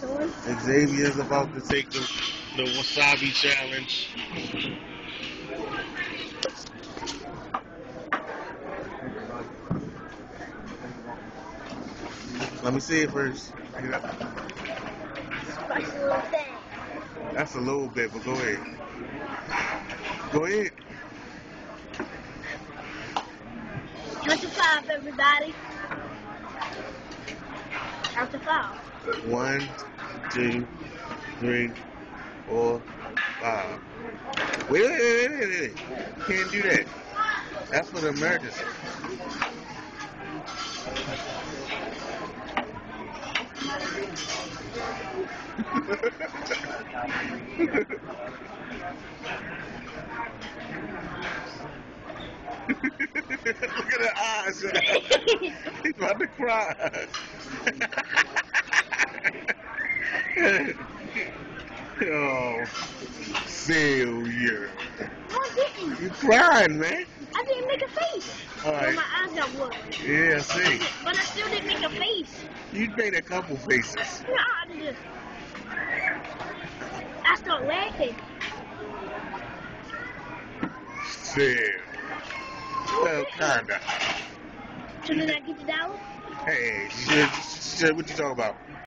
doing? Xavier's about to take the wasabi challenge. Let me see it first. Spicy little thing. That's a little bit, but go ahead. Go ahead. Count to 5, everybody. Count to 5. 1, 2, 3, 4, 5. Wait. Can't do that. That's for the emergency. Look at the eyes. He's about to cry. Oh, failure. No, I didn't. You crying, man. I didn't make a face. All right. Well, my eyes got water. Yeah, I see. But I still didn't make a face. You made a couple faces. No, I start laughing. Fair. Well, kinda. So did I get the dollar? Hey, what you talking about?